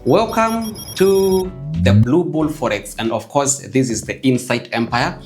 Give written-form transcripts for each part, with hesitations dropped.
Welcome to the Blue Bull Forex, and of course this is the Insight Empire.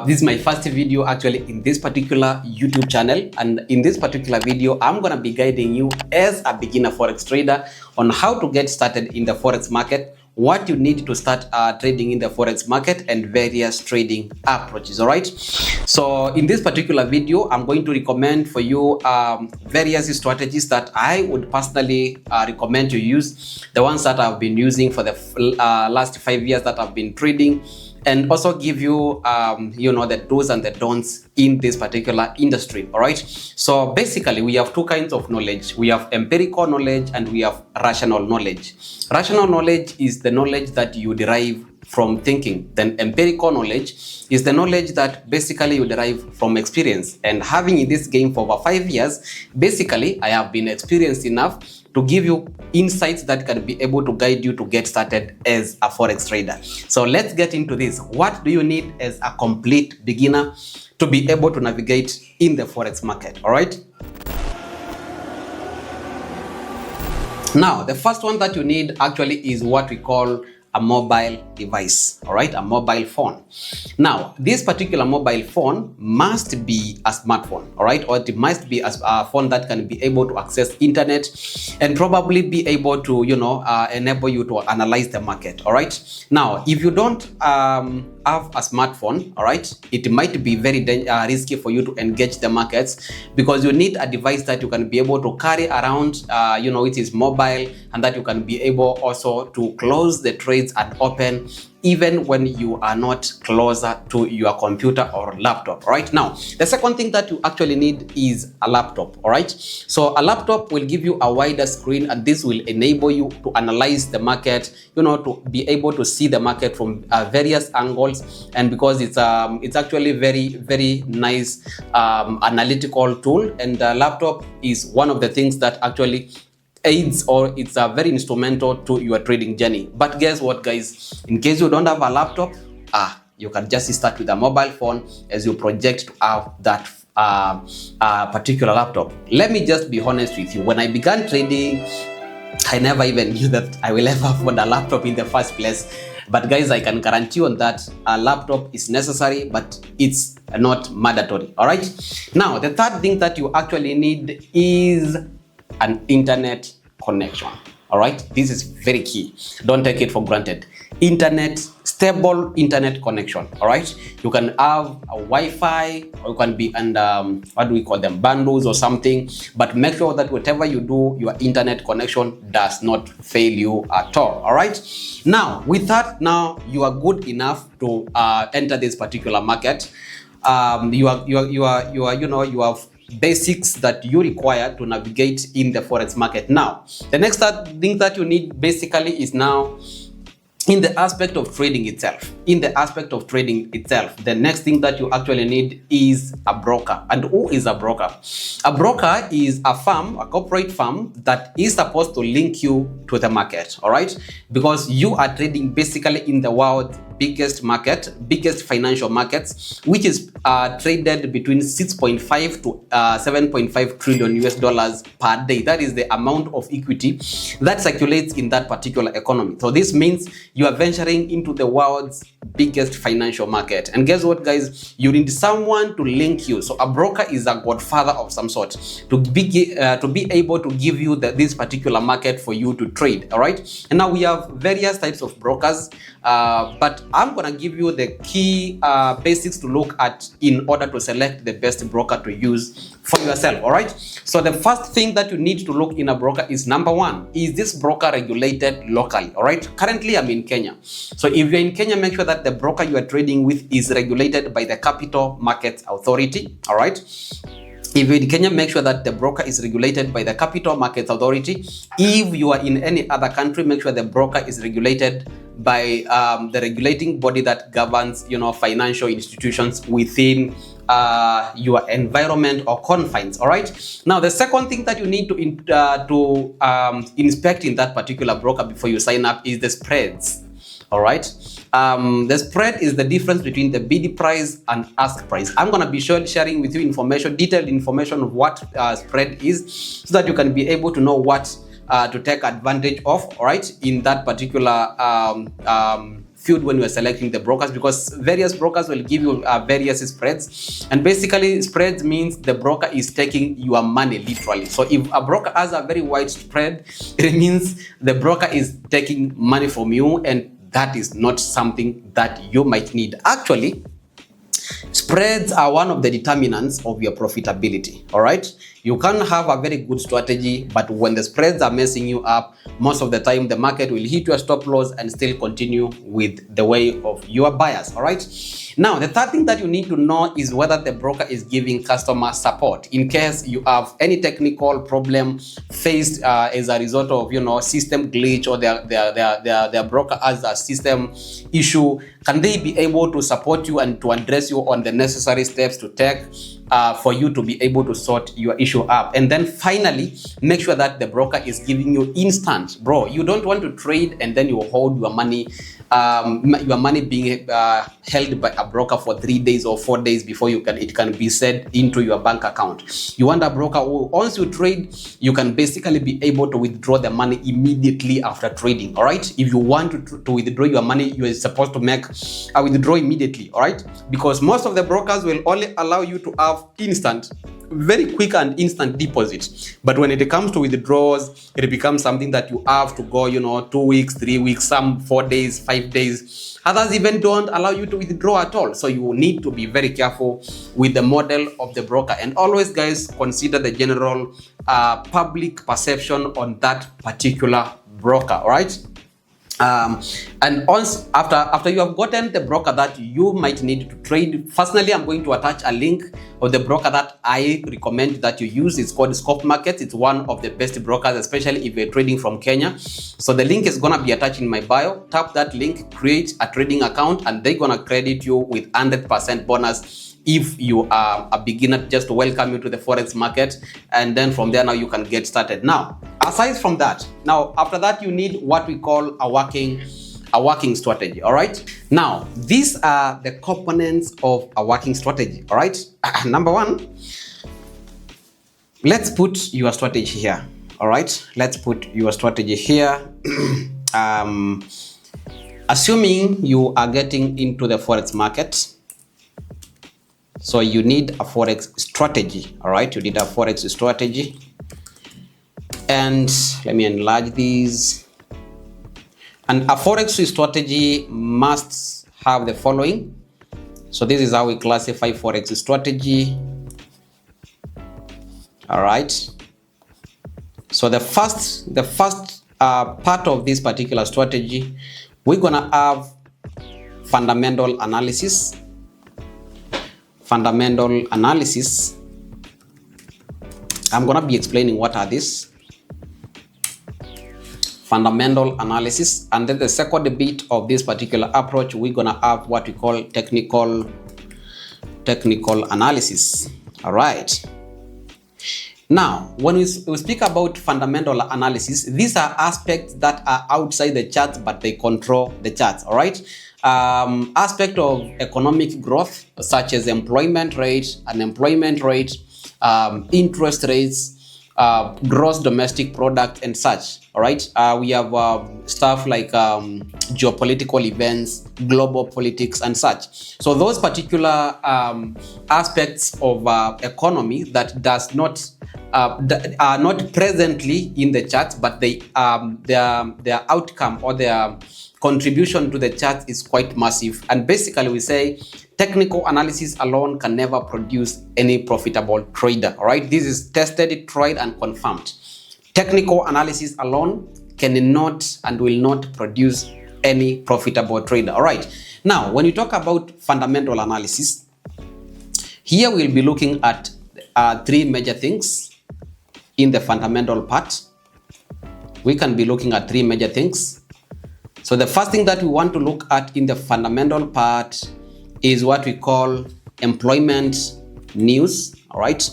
This is my first video actually in this particular YouTube channel, and in this particular video I'm gonna be guiding you as a beginner forex trader on how to get started in the forex market, what you need to start trading in the forex market, and various trading approaches. All right, so in this particular video I'm going to recommend for you various strategies that I would personally recommend you use, the ones that I've been using for the last 5 years that I've been trading, and also give you the do's and the don'ts in this particular industry. All right, so basically we have two kinds of knowledge. We have empirical knowledge and we have rational knowledge. Rational knowledge is the knowledge that you derive from thinking. Then empirical knowledge is the knowledge that basically you derive from experience. And having in this game for over 5 years, basically I have been experienced enough to give you insights that can be able to guide you to get started as a forex trader. So let's get into this. What do you need as a complete beginner to be able to navigate in the forex market? All right. Now, the first one that you need actually is what we call a mobile device. All right, a mobile phone. Now, this particular mobile phone must be a smartphone. All right, or it must be a phone that can be able to access internet and probably be able to enable you to analyze the market. All right, now if you don't have a smartphone, all right, it might be very risky for you to engage the markets, because you need a device that you can be able to carry around, it is mobile, and that you can be able also to close the trades and open even when you are not closer to your computer or laptop. Right now, the second thing that you actually need is a laptop. All right, so a laptop will give you a wider screen, and this will enable you to analyze the market, to be able to see the market from various angles. And because it's actually very nice analytical tool, and the laptop is one of the things that actually aids, or it's very instrumental to your trading journey. But guess what, guys, in case you don't have a laptop, you can just start with a mobile phone as you project to have that particular laptop. Let me just be honest with you. When I began trading, I never even knew that I will ever afford a laptop in the first place. But guys, I can guarantee you on that a laptop is necessary, but it's not mandatory. All right, now the third thing that you actually need is an internet connection. All right, this is very key. Don't take it for granted. Stable internet connection. All right, you can have a Wi-Fi, or you can be under what do we call them, bundles or something, but make sure that whatever you do, your internet connection does not fail you at all. All right, now with that, now you are good enough to enter this particular market. You have basics that you require to navigate in the forex market. Now, the next thing that you need basically is now in the aspect of trading itself. The next thing that you actually need is a broker. And who is a broker? A broker is a firm, a corporate firm that is supposed to link you to the market. All right, because you are trading basically in the world's biggest financial markets, which is traded between 6.5 to 7.5 trillion US dollars per day. That is the amount of equity that circulates in that particular economy. So this means you are venturing into the world's biggest financial market. And guess what, guys? You need someone to link you. So a broker is a godfather of some sort to be able to give you this particular market for you to trade. All right, and now we have various types of brokers, but I'm gonna give you the key basics to look at in order to select the best broker to use for yourself. All right, so the first thing that you need to look in a broker is, number one, is this broker regulated locally? All right, currently I'm in Kenya, so if you're in Kenya, make sure that the broker you are trading with is regulated by the Capital Markets Authority. All right, if you're in Kenya, make sure that the broker is regulated by the Capital Markets Authority. If you are in any other country, make sure the broker is regulated by the regulating body that governs, financial institutions within your environment or confines. All right. Now, the second thing that you need to inspect in that particular broker before you sign up is the spreads. All right. The spread is the difference between the bid price and ask price. I'm going to be sharing with you detailed information of what spread is, so that you can be able to know what to take advantage of, all right, in that particular field when you are selecting the brokers, because various brokers will give you various spreads, and basically spreads means the broker is taking your money literally. So if a broker has a very wide spread, it means the broker is taking money from you, and that is not something that you might need. Actually, spreads are one of the determinants of your profitability, all right? You can have a very good strategy, but when the spreads are messing you up, most of the time the market will hit your stop loss and still continue with the way of your bias, all right? Now, the third thing that you need to know is whether the broker is giving customer support in case you have any technical problem faced as a result of, you know, system glitch, or their broker has a system issue. Can they be able to support you and to address you on the necessary steps to take for you to be able to sort your issue up? And then finally, make sure that the broker is giving you instant. Bro, you don't want to trade and then you hold your money being held by a broker for 3 days or 4 days before it can be set into your bank account. You want a broker who, once you trade, you can basically be able to withdraw the money immediately after trading, all right? If you want to withdraw your money, you are supposed to make a withdrawal immediately, all right? Because most of the brokers will only allow you to have instant, very quick and instant deposit. But when it comes to withdrawals, it becomes something that you have to go, you know, 2 weeks, 3 weeks, some 4 days, 5 days. Others even don't allow you to withdraw at all. So you need to be very careful with the model of the broker. And always, guys, consider the general public perception on that particular broker, all right? And once after you have gotten the broker that you might need to trade, personally, I'm going to attach a link of the broker that I recommend that you use. It's called Scope Markets. It's one of the best brokers, especially if you're trading from Kenya. So the link is gonna be attached in my bio. Tap that link, create a trading account, and they're gonna credit you with 100% bonus if you are a beginner, just to welcome you to the forex market. And then from there, now you can get started. Now, aside from that, now after that, you need what we call a working strategy, all right? Now, these are the components of a working strategy, all right? Number one, let's put your strategy here, all right? Let's put your strategy here. Assuming you are getting into the forex market, so you need a forex strategy, all right? You need a forex strategy. And let me enlarge these. And a forex strategy must have the following. So this is how we classify forex strategy. All right. So the first part of this particular strategy, we're gonna have fundamental analysis. Fundamental analysis. I'm gonna be explaining what are these. Fundamental analysis, and then the second bit of this particular approach, we're gonna have what we call technical analysis. All right. Now, when we speak about fundamental analysis, these are aspects that are outside the charts, but they control the charts. All right. Aspect of economic growth, such as employment rate, unemployment rate, interest rates, gross domestic product, and such. All right. We have stuff like geopolitical events, global politics, and such. So those particular aspects of economy that are not presently in the charts, but their outcome or their contribution to the chart is quite massive. And basically, we say technical analysis alone can never produce any profitable trader. All right. This is tested, tried, and confirmed. Technical analysis alone cannot and will not produce any profitable trader. All right. Now, when you talk about fundamental analysis, here we'll be looking at three major things in the fundamental part. We can be looking at three major things. So the first thing that we want to look at in the fundamental part is what we call employment news. All right.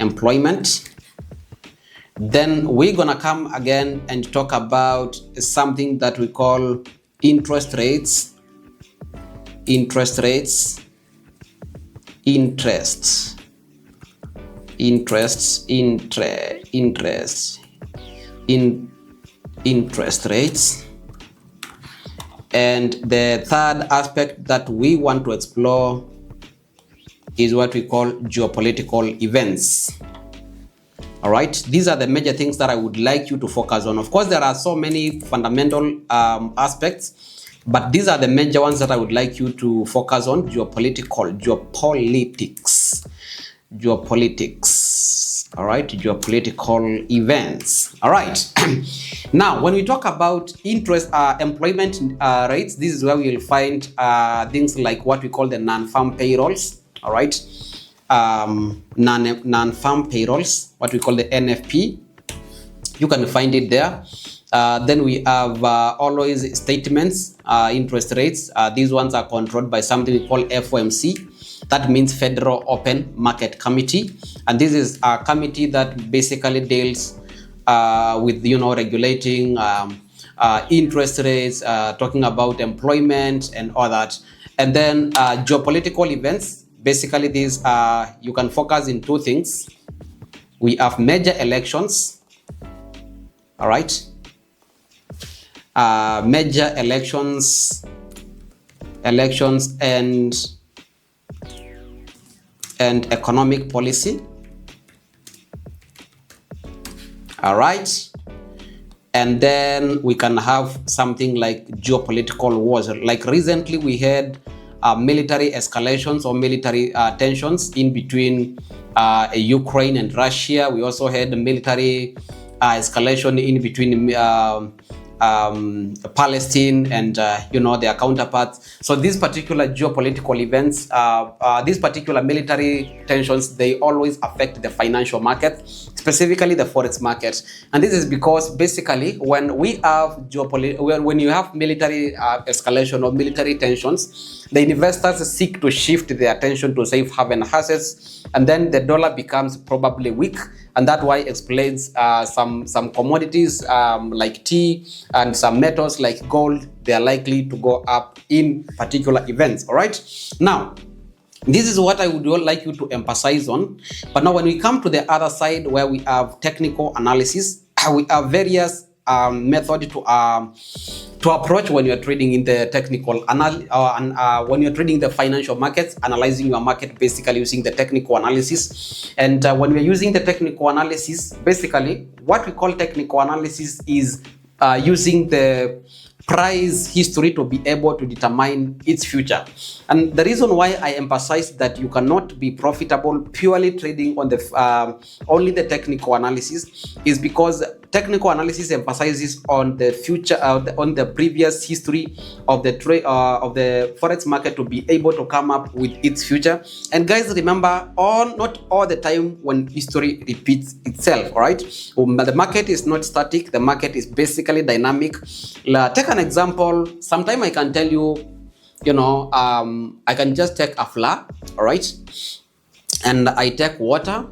Employment. Then we're gonna come again and talk about something that we call interest rates. Interest rates. in interest rates. And the third aspect that we want to explore is what we call geopolitical events. All right, these are the major things that I would like you to focus on. Of course, there are so many fundamental aspects, but these are the major ones that I would like you to focus on. Geopolitics. All right, geopolitical events. All right. Now, when we talk about employment rates, this is where we will find things like what we call the non-farm payrolls. All right, non-farm payrolls, what we call the NFP. You can find it there. Then we have always statements, interest rates. These ones are controlled by something we call FOMC. That means Federal Open Market Committee, and this is a committee that basically deals with regulating interest rates, talking about employment and all that. And then geopolitical events. Basically, these you can focus in two things. We have major elections. All right. Major elections and economic policy. All right. And then we can have something like geopolitical wars. Like recently we had military escalations or military tensions in between Ukraine and Russia. We also had military escalation in between Palestine and their counterparts. So these particular geopolitical events, these particular military tensions, they always affect the financial market, specifically the forex market. And this is because basically when we have when you have military escalation or military tensions, the investors seek to shift their attention to safe haven assets, and then the dollar becomes probably weak. And that why explains some commodities like tea and some metals like gold, they are likely to go up in particular events. All right. Now, this is what I would like you to emphasize on. But now when we come to the other side where we have technical analysis, we have various method to approach when you're trading in the technical when you're trading the financial markets, analyzing your market basically using the technical analysis. And when we're using the technical analysis, basically what we call technical analysis is using the price history to be able to determine its future. And the reason why I emphasize that you cannot be profitable purely trading on the only the technical analysis is because technical analysis emphasizes on the future, on the previous history of the forex market to be able to come up with its future. And guys, remember, not all the time when history repeats itself. All right, the market is not static. The market is basically dynamic. Take an example. Sometime I can tell you, I can just take a flour, all right, and I take water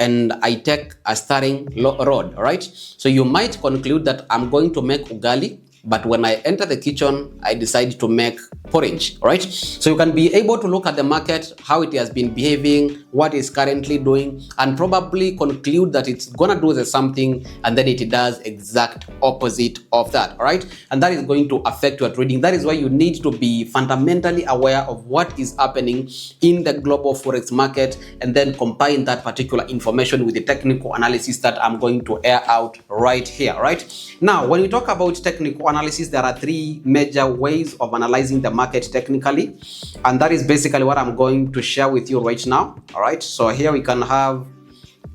and I take a stirring rod, all right. So you might conclude that I'm going to make ugali, but when I enter the kitchen, I decide to make porridge, all right? So you can be able to look at the market, how it has been behaving, what it's currently doing, and probably conclude that it's gonna do the something, and then it does exact opposite of that, all right? And that is going to affect your trading. That is why you need to be fundamentally aware of what is happening in the global forex market, and then combine that particular information with the technical analysis that I'm going to air out right here, right? Now, when we talk about technical analysis, there are three major ways of analyzing the market technically, and that is basically what I'm going to share with you right now. All right, so here we can have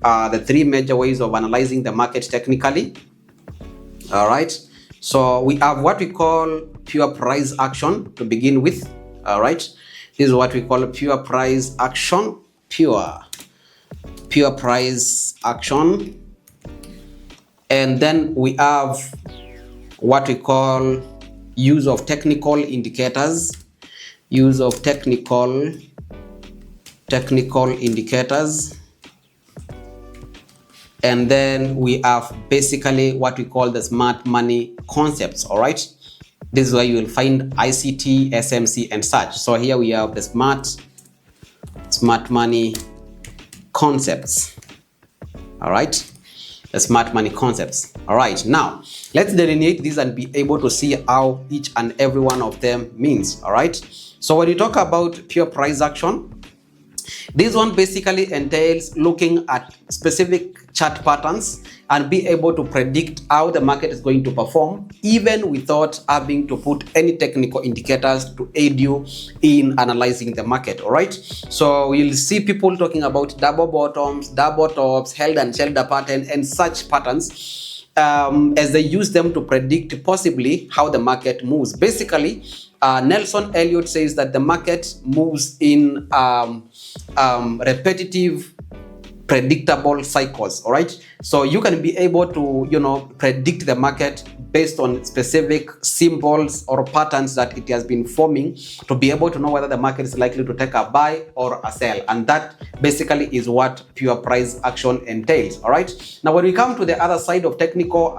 the three major ways of analyzing the market technically. All right, so we have what we call pure price action to begin with. All right, this is what we call pure price action. Pure price action. And then we have what we call use of technical indicators. Use of technical indicators. And then we have basically what we call the smart money concepts. All right, this is where you will find ICT, SMC, and such. So here we have the smart money concepts. All right. the smart money concepts. All right, now let's delineate these and be able to see how each and every one of them means. All right, so when you talk about pure price action, this one basically entails looking at specific chart patterns and be able to predict how the market is going to perform, even without having to put any technical indicators to aid you in analyzing the market. All right, so we'll see people talking about double bottoms, double tops, held and shoulder pattern, and such patterns as they use them to predict possibly how the market moves. Basically, Nelson Elliott says that the market moves in repetitive, predictable cycles. All right, so you can be able to predict the market based on specific symbols or patterns that it has been forming to be able to know whether the market is likely to take a buy or a sell, and that basically is what pure price action entails. All right, now when we come to the other side of technical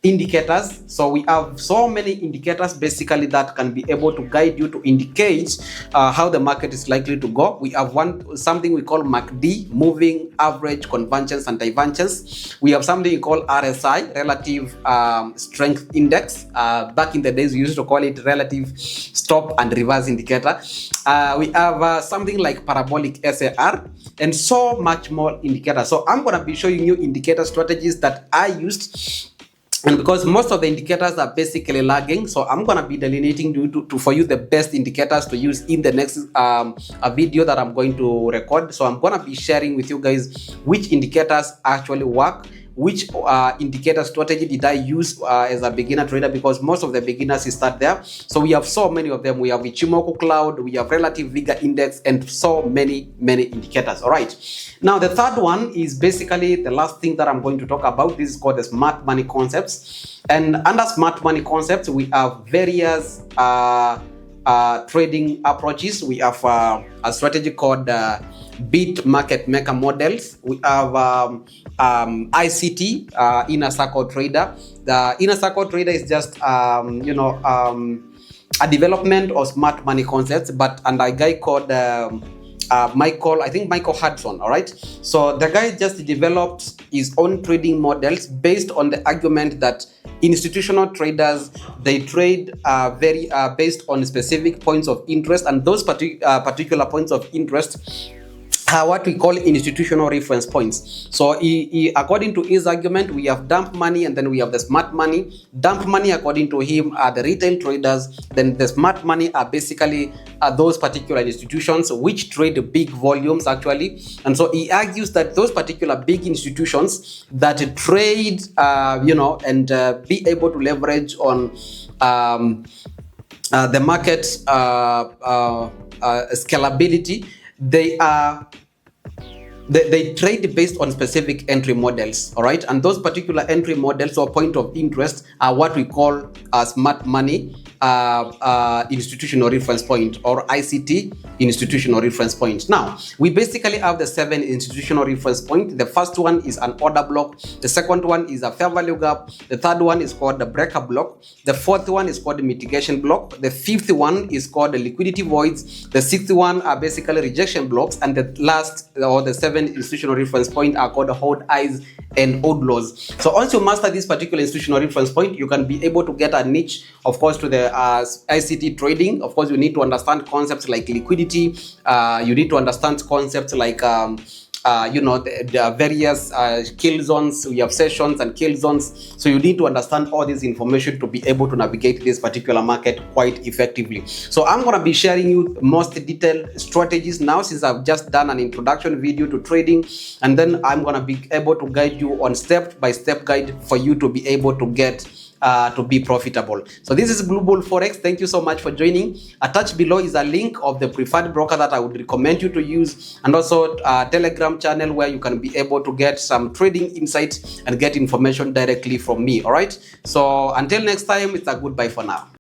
indicators, so we have so many indicators basically that can be able to guide you to indicate how the market is likely to go. We have something we call MACD, moving average convergence and divergence. We have something we call RSI, relative strength index. Back in the days we used to call it relative stop and reverse indicator. We have something like parabolic SAR and so much more indicators. So I'm going to be showing you indicator strategies that I used. And because most of the indicators are basically lagging, so I'm going to be delineating for you the best indicators to use in the next a video that I'm going to record. So I'm going to be sharing with you guys which indicators actually work, which indicator strategy did I use as a beginner trader, because most of the beginners start there. So we have so many of them. We have Ichimoku cloud, we have relative vigor index, and so many indicators. All right, now the third one is basically the last thing that I'm going to talk about. This is called the smart money concepts, and under smart money concepts we have various trading approaches. We have a strategy called beat market maker models. We have ICT, inner circle trader. The inner circle trader is just a development of smart money concepts, but under a guy called Michael Hudson. All right, so the guy just developed his own trading models based on the argument that institutional traders, they trade based on specific points of interest, and those particular points of interest are what we call institutional reference points. So according to his argument, we have dump money and then we have the smart money. Dump money, according to him, are the retail traders. Then the smart money are basically those particular institutions which trade big volumes actually. And so he argues that those particular big institutions that trade, and be able to leverage on the market scalability, they trade based on specific entry models. All right, and those particular entry models or point of interest are what we call smart money institutional reference point, or ICT institutional reference point. Now we basically have the 7 institutional reference point. The first one is an order block, the second one is a fair value gap, the third one is called the breaker block, the fourth one is called the mitigation block, the fifth one is called the liquidity voids, the sixth one are basically rejection blocks, and the last, or the 7 institutional reference point, are called the hold highs and hold lows. So once you master this particular institutional reference point, you can be able to get a niche, of course, to the ICT trading. Of course, you need to understand concepts like liquidity. You need to understand concepts like the various kill zones. We have sessions and kill zones, so you need to understand all this information to be able to navigate this particular market quite effectively. So I'm going to be sharing you most detailed strategies now, since I've just done an introduction video to trading, and then I'm going to be able to guide you on step-by-step guide for you to be able to get to be profitable. So this is Blue Bull Forex. Thank you so much for joining. Attached below is a link of the preferred broker that I would recommend you to use, and also a Telegram channel where you can be able to get some trading insights and get information directly from me. All right, so until next time, it's a goodbye for now.